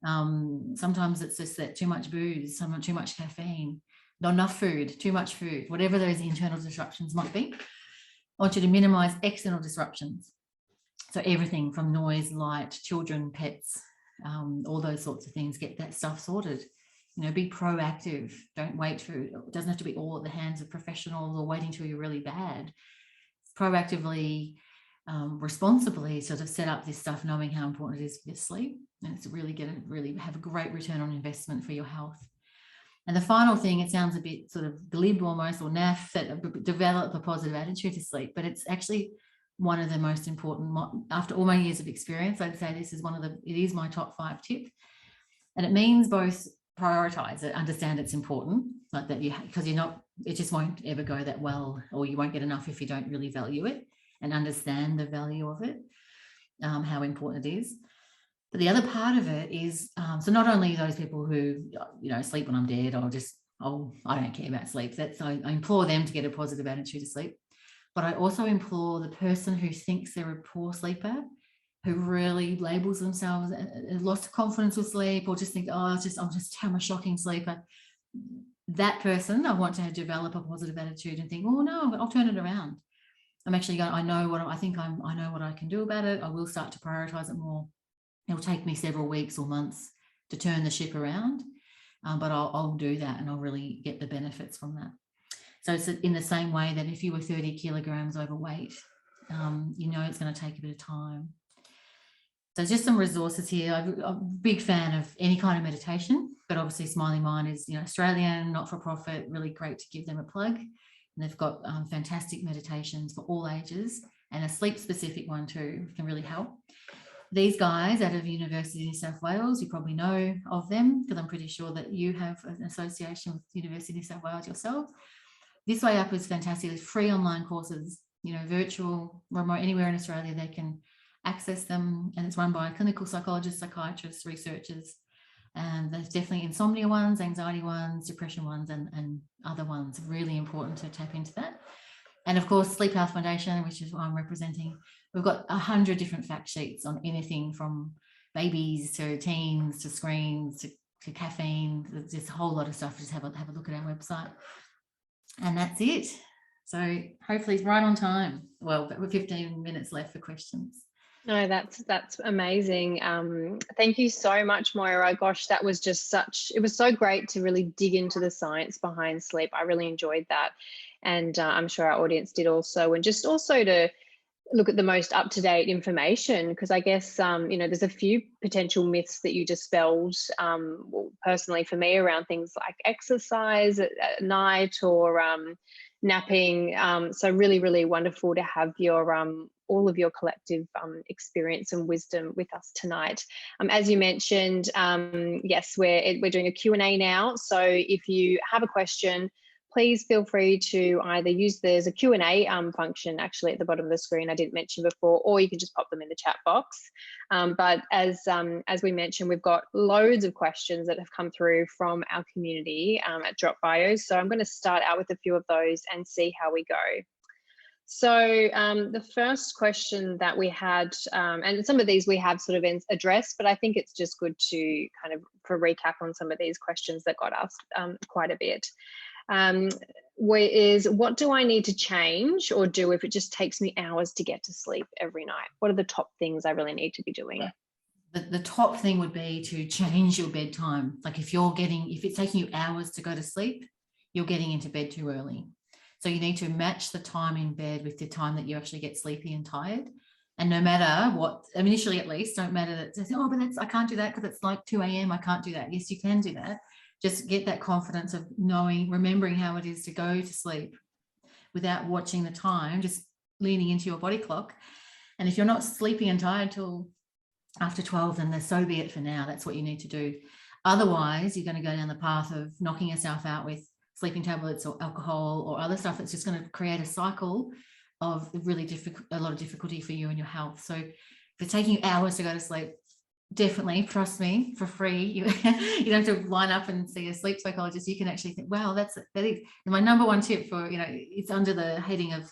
Sometimes it's just that too much booze, too much caffeine, not enough food, too much food, whatever those internal disruptions might be. I want you to minimize external disruptions. So everything from noise, light, children, pets, all those sorts of things, get that stuff sorted. Be proactive. Don't wait it doesn't have to be all at the hands of professionals or waiting till you're really bad. Proactively, responsibly sort of set up this stuff, knowing how important it is for your sleep. And it's really have a great return on investment for your health. And the final thing, it sounds a bit sort of glib almost, or naff, that develop a positive attitude to sleep, but it's actually one of the most important. After all my years of experience, I'd say this is it is my top 5 tip. And it means both prioritize it, understand it's important, like that because it just won't ever go that well, or you won't get enough if you don't really value it and understand the value of it, how important it is. But the other part of it is, so not only those people who, sleep when I'm dead, or just, I don't care about sleep. I implore them to get a positive attitude to sleep. But I also implore the person who thinks they're a poor sleeper, who really labels themselves, lost confidence with sleep, or just think, I'm a shocking sleeper. That person, I want to develop a positive attitude and think, no, I'll turn it around. I'm actually going, I know what I can do about it. I will start to prioritize it more. It'll take me several weeks or months to turn the ship around, but I'll do that, and I'll really get the benefits from that. So it's in the same way that if you were 30 kilograms overweight, it's going to take a bit of time. So just some resources here. I'm a big fan of any kind of meditation, but obviously Smiling Mind is, Australian, not-for-profit, really great to give them a plug. And they've got fantastic meditations for all ages, and a sleep-specific one too can really help. these guys out of University of New South Wales, you probably know of them because I'm pretty sure that you have an association with University of New South Wales yourself. This Way Up is fantastic. It's free online courses, virtual, remote, anywhere in Australia they can access them, and it's run by clinical psychologists, psychiatrists, researchers, and there's definitely insomnia ones, anxiety ones, depression ones, and other ones. Really important to tap into that. And of course, Sleep Health Foundation, which is what I'm representing, we've got 100 different fact sheets on anything from babies to teens to screens to caffeine. There's just a whole lot of stuff. Just have a look at our website. And that's it. So hopefully it's right on time. Well, we're 15 minutes left for questions. No, that's amazing. Thank you so much, Moira. Gosh, that was just it was so great to really dig into the science behind sleep. I really enjoyed that. And I'm sure our audience did also. And just also to look at the most up-to-date information, because I guess, there's a few potential myths that you dispelled, well, personally for me, around things like exercise at night or napping. So really, really wonderful to have your all of your collective experience and wisdom with us tonight. As you mentioned, yes, we're doing a Q&A now. So if you have a question, please feel free to either there's a Q&A function actually at the bottom of the screen I didn't mention before, or you can just pop them in the chat box. But as we mentioned, we've got loads of questions that have come through from our community at Drop Bio. So I'm going to start out with a few of those and see how we go. So the first question that we had, and some of these we have sort of addressed, but I think it's just good to kind of for recap on some of these questions that got asked quite a bit. What do I need to change or do if it just takes me hours to get to sleep every night? What are the top things I really need to be doing? The top thing would be to change your bedtime. Like if it's taking you hours to go to sleep, you're getting into bed too early. So you need to match the time in bed with the time that you actually get sleepy and tired. And no matter what, initially at least, don't matter that, oh, but I can't do that because it's like 2 a.m. I can't do that. Yes, you can do that. Just get that confidence of remembering how it is to go to sleep without watching the time, just leaning into your body clock. And if you're not sleepy and tired till after 12, then so be it for now. That's what you need to do. Otherwise, you're going to go down the path of knocking yourself out with sleeping tablets or alcohol or other stuff that's just going to create a cycle of a lot of difficulty for you and your health. So if it's taking you hours to go to sleep, definitely, trust me, for free. You don't have to line up and see a sleep psychologist. You can actually think, wow, that is my number one tip for, it's under the heading of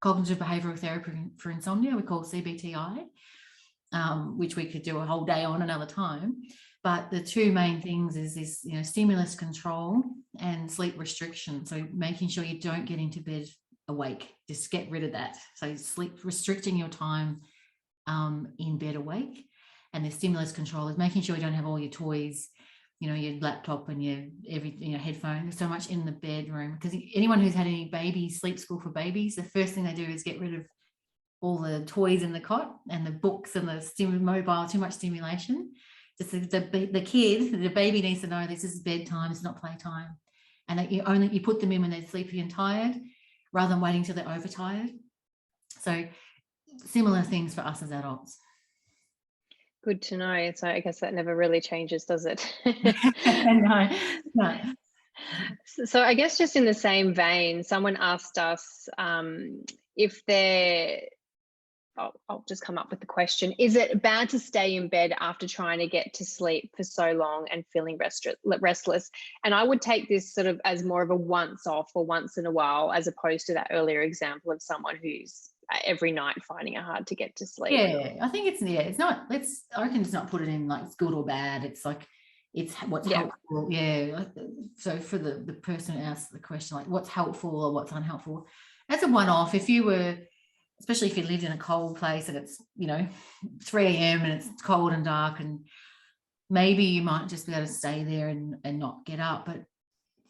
cognitive behavioral therapy for insomnia. We call CBTI, which we could do a whole day on another time. But the two main things is this, stimulus control and sleep restriction. So making sure you don't get into bed awake, just get rid of that. So restricting your time in bed awake. And the stimulus control is making sure you don't have all your toys, your laptop and your headphones so much in the bedroom. Because anyone who's had any baby sleep school for babies, the first thing they do is get rid of all the toys in the cot and the books and the mobile, too much stimulation. Just the baby needs to know this is bedtime, it's not playtime. And that you put them in when they're sleepy and tired rather than waiting till they're overtired. So similar things for us as adults. Good to know. So I guess that never really changes, does it? No. So I guess just in the same vein, someone asked us if I'll just come up with the question. Is it bad to stay in bed after trying to get to sleep for so long and feeling restless? And I would take this sort of as more of a once off or once in a while, as opposed to that earlier example of someone who's every night finding it hard to get to sleep. Yeah, I think it's not, I reckon it's not put it in like it's good or bad. It's like, it's what's helpful. Yeah. So for the person who asked the question, like what's helpful or what's unhelpful, that's a one-off. Especially if you lived in a cold place and it's 3 a.m. and it's cold and dark, and maybe you might just be able to stay there and not get up. But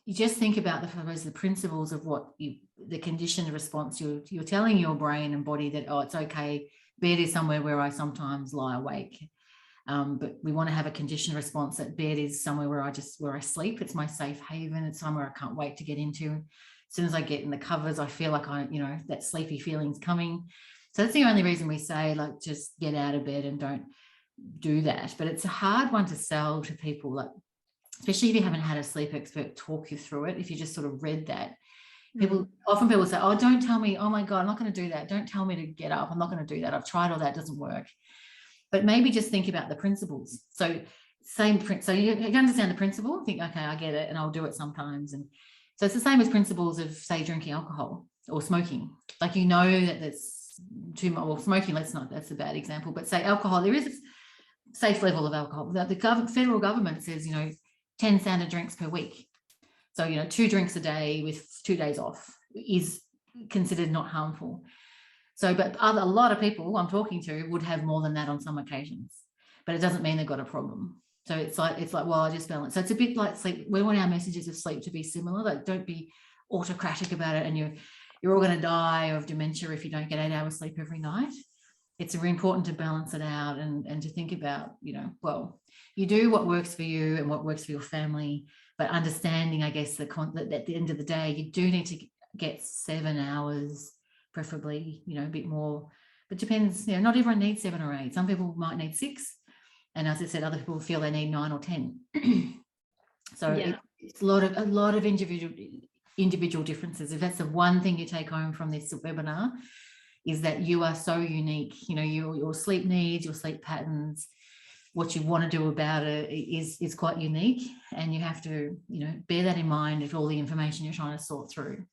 you just think about the principles of the conditioned response. You're telling your brain and body that, oh, it's okay, bed is somewhere where I sometimes lie awake. But we want to have a conditioned response that bed is somewhere where I sleep. It's my safe haven. It's somewhere I can't wait to get into. As soon as I get in the covers, I feel like that sleepy feeling's coming. So that's the only reason we say, like, just get out of bed and don't do that, but it's a hard one to sell to people, like especially if you haven't had a sleep expert talk you through it. If you just sort of read that, people say, oh, don't tell me, oh my God, I'm not going to do that. Don't tell me to get up. I'm not going to do that. I've tried all that, it doesn't work. But maybe just think about the principles. So so you understand the principle, think, okay, I get it, and I'll do it sometimes. And so it's the same as principles of, say, drinking alcohol or smoking. Like, you know that that's too much, or smoking, that's a bad example, but say alcohol, there is a safe level of alcohol. The federal government says, 10 standard drinks per week. So, 2 drinks a day with 2 days off is considered not harmful. So, but a lot of people I'm talking to would have more than that on some occasions, but it doesn't mean they've got a problem. So it's like, well, I just balance. So it's a bit like sleep. We want our messages of sleep to be similar. Like, don't be autocratic about it, and you're all going to die of dementia if you don't get 8 hours sleep every night. It's really important to balance it out and to think about, well, you do what works for you and what works for your family, but understanding, I guess, that at the end of the day, you do need to get 7 hours, preferably, a bit more, but depends, not everyone needs 7 or 8. Some people might need 6. And as I said, other people feel they need 9 or 10. So it's a lot of individual differences. If that's the one thing you take home from this webinar, is that you are so unique. Your sleep needs, your sleep patterns, what you want to do about it is quite unique, and you have to bear that in mind if all the information you're trying to sort through.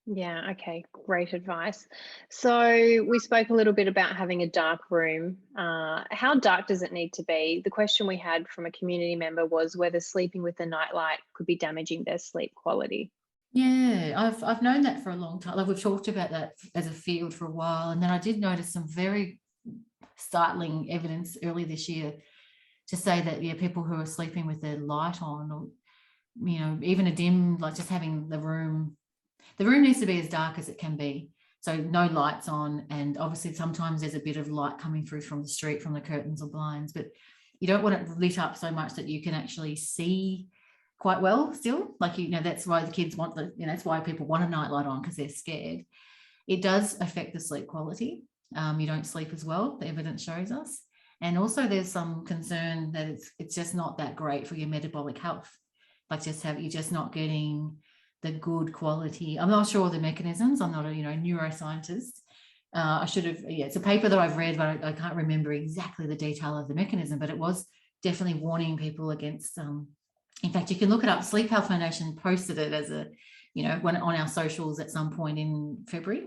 Yeah, okay, great advice. So we spoke a little bit about having a dark room. How dark does it need to be? The question we had from a community member was whether sleeping with a nightlight could be damaging their sleep quality. Yeah, I've known that for a long time. Like, we've talked about that as a field for a while, and then I did notice some very startling evidence early this year to say that people who are sleeping with their light on, or even a dim, like just having the room needs to be as dark as it can be, so no lights on, and obviously sometimes there's a bit of light coming through from the street, from the curtains or blinds, but you don't want it lit up so much that you can actually see quite well still. Like, that's why the kids want that's why people want a nightlight on, because they're scared. It does affect the sleep quality. You don't sleep as well, the evidence shows us. And also there's some concern that it's just not that great for your metabolic health. Like, you're just not getting the good quality. I'm not sure the mechanisms. I'm not a neuroscientist. I should have, it's a paper that I've read, but I can't remember exactly the detail of the mechanism, but it was definitely warning people against, in fact, you can look it up. Sleep Health Foundation posted it as on our socials at some point in February.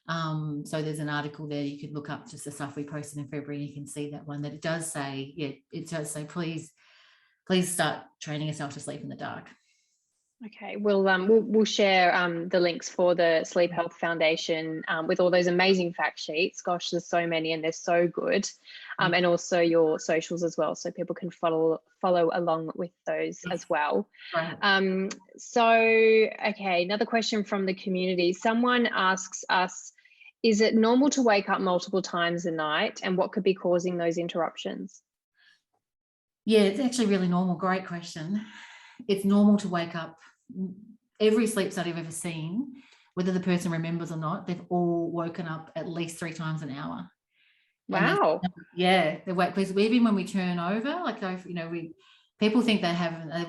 So there's an article there you could look up, just the stuff we posted in February. You can see that one, that it does say, please start training yourself to sleep in the dark. Okay, we'll share the links for the Sleep Health Foundation with all those amazing fact sheets. Gosh, there's so many and they're so good. And also your socials as well, so people can follow along with those as well. Right. Okay, another question from the community. Someone asks us, is it normal to wake up multiple times a night, and what could be causing those interruptions? Yeah, it's actually really normal. Great question. It's normal to wake up. Every sleep study I've ever seen, whether the person remembers or not, they've all woken up at least 3 times an hour. Wow. They wake, because even when we turn over, like, people think they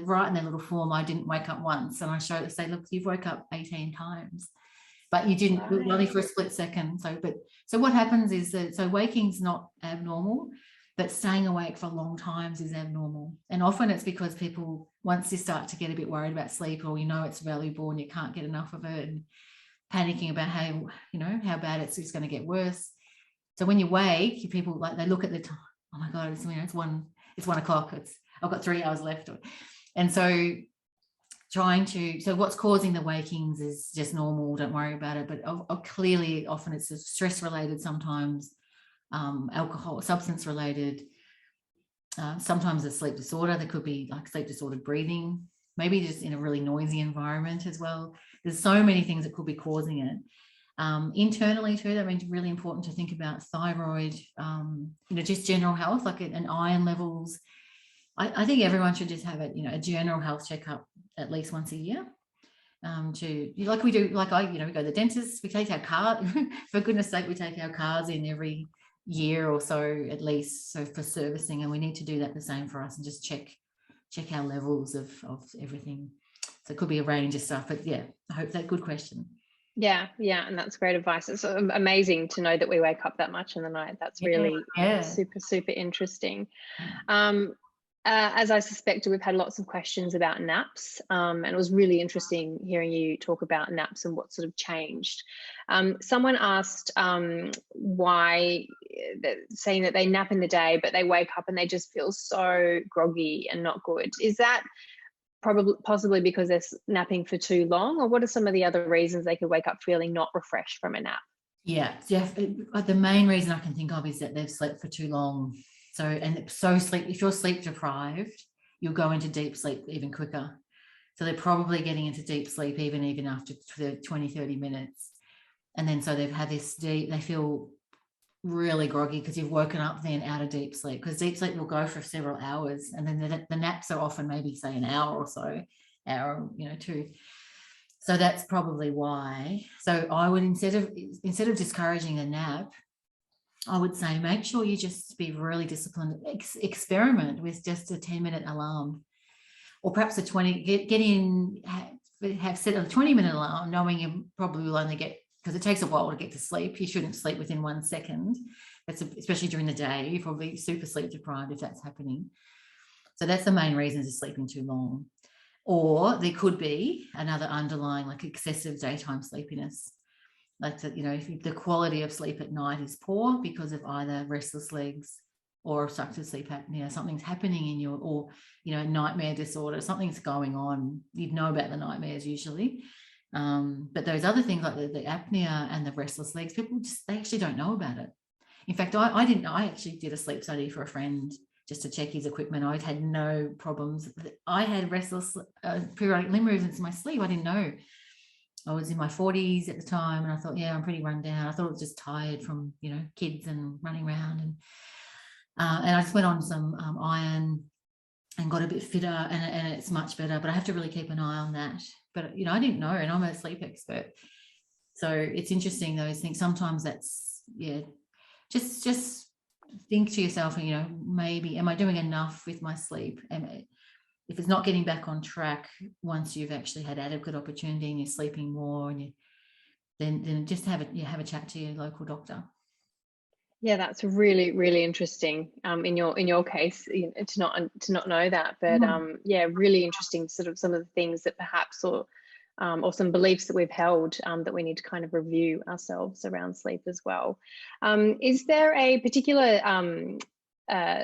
write in their little form, I didn't wake up once, and I say, look, you've woke up 18 times, but you didn't, right, only for a split second. So what happens is that, waking's not abnormal, but staying awake for long times is abnormal. And often it's because people, once you start to get a bit worried about sleep, or it's valuable and you can't get enough of it, and panicking about how bad it's just going to get worse. So when you wake, people, like, they look at the time, oh my God, it's 1 o'clock, I've got 3 hours left. And so what's causing the wakings is just normal, don't worry about it. But clearly, often it's stress related, sometimes alcohol, substance related, sometimes a sleep disorder. There could be like sleep disordered breathing, maybe just in a really noisy environment as well. There's so many things that could be causing it. Internally too, that means really important to think about thyroid, just general health, like an iron levels. I think everyone should just have a general health checkup at least once a year. We go to the dentist, we take our car, for goodness sake, we take our cars in every year or so at least, so for servicing, and we need to do that the same for us and just check our levels of everything. So it could be a range of stuff, but yeah, I hope that good question. Yeah, and that's great advice. It's amazing to know that we wake up that much in the night. That's really super interesting. As I suspected, we've had lots of questions about naps, and it was really interesting hearing you talk about naps and what sort of changed. Someone asked why, saying that they nap in the day, but they wake up and they just feel so groggy and not good. Is that possibly because they're napping for too long, or what are some of the other reasons they could wake up feeling not refreshed from a nap? Yeah, the main reason I can think of is that they've slept for too long. So, if you're sleep deprived, you'll go into deep sleep even quicker. So they're probably getting into deep sleep even after the 20, 30 minutes. And then so they've had this they feel really groggy because you've woken up then out of deep sleep, because deep sleep will go for several hours, and then the naps are often maybe say an hour or so, hour, two. So that's probably why. So I would, instead of discouraging a nap, I would say make sure you just be really disciplined. Experiment with just a 10-minute alarm, or perhaps a 20. Get in. Have set a 20-minute alarm, knowing you probably will only get, because it takes a while to get to sleep. You shouldn't sleep within 1 second. That's especially during the day. You're probably super sleep deprived if that's happening. So that's the main reason is sleeping too long. Or there could be another underlying, like excessive daytime sleepiness. Like that, if the quality of sleep at night is poor because of either restless legs or obstructive sleep apnea, something's happening in your, or nightmare disorder, something's going on. You'd know about the nightmares usually, but those other things like the apnea and the restless legs, people they actually don't know about it. In fact, I didn't. I actually did a sleep study for a friend just to check his equipment. I had no problems. I had restless periodic limb movements in my sleep. I didn't know. I was in my 40s at the time, and I thought, yeah, I'm pretty run down. I thought it was just tired from, kids and running around. And I just went on some iron and got a bit fitter, and it's much better. But I have to really keep an eye on that. But, I didn't know, and I'm a sleep expert. So it's interesting, those things. Sometimes that's, just think to yourself, maybe, am I doing enough with my sleep? If it's not getting back on track, once you've actually had adequate opportunity and you're sleeping more, and then just have a chat to your local doctor. Yeah, that's really, really interesting. In your case, to not know that, but really interesting. Sort of some of the things that perhaps, or some beliefs that we've held that we need to kind of review ourselves around sleep as well. Is there a particular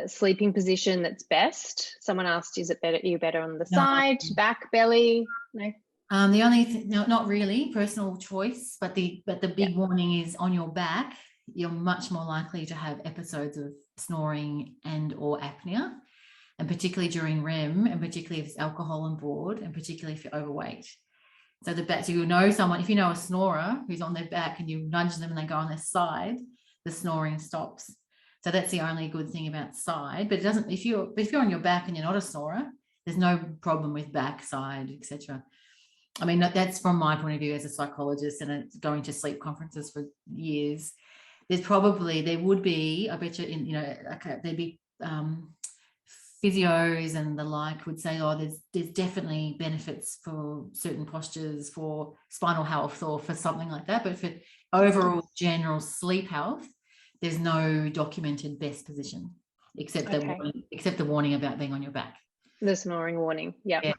sleeping position that's best? Someone asked, is it better? Are you better on the side, back, belly? No. The only thing, no, not really, personal choice, but the big warning is on your back, you're much more likely to have episodes of snoring and or apnea, and particularly during REM, and particularly if there's alcohol on board, and particularly if you're overweight. So so you'll know someone, if you know a snorer who's on their back and you nudge them and they go on their side, the snoring stops. So that's the only good thing about side. But it doesn't, if you're on your back and you're not a snorer, there's no problem with back, side, etc. I mean, that's from my point of view as a psychologist and going to sleep conferences for years. There would be, I bet you, there'd be physios and the like would say, there's definitely benefits for certain postures, for spinal health, or for something like that. But for overall general sleep health, there's no documented best position, except the warning about being on your back. The snoring warning. Yeah.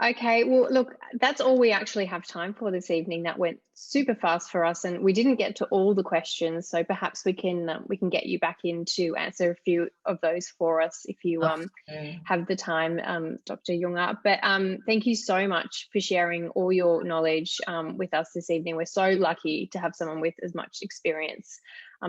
Okay, well, look, that's all we actually have time for this evening. That went super fast for us, and we didn't get to all the questions. So perhaps we can get you back in to answer a few of those for us if you have the time, Dr. Junge. But thank you so much for sharing all your knowledge with us this evening. We're so lucky to have someone with as much experience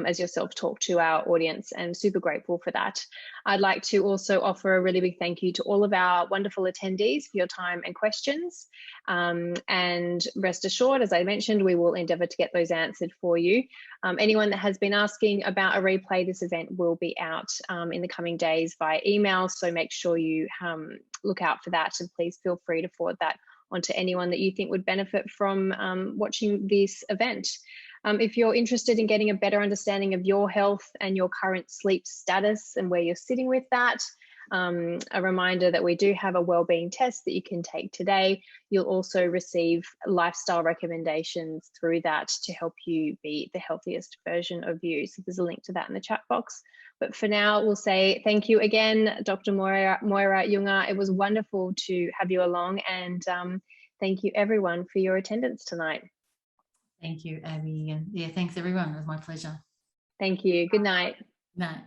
as yourself talk to our audience, and super grateful for that. I'd like to also offer a really big thank you to all of our wonderful attendees for your time and questions. And rest assured, as I mentioned, we will endeavour to get those answered for you. Anyone that has been asking about a replay, this event will be out in the coming days via email, so make sure you look out for that, and please feel free to forward that onto anyone that you think would benefit from watching this event. If you're interested in getting a better understanding of your health and your current sleep status and where you're sitting with that, a reminder that we do have a wellbeing test that you can take today. You'll also receive lifestyle recommendations through that to help you be the healthiest version of you. So there's a link to that in the chat box. But for now, we'll say thank you again, Dr. Moira Junge. It was wonderful to have you along, and thank you everyone for your attendance tonight. Thank you, Abby. And yeah, thanks everyone. It was my pleasure. Thank you. Good night. Good night.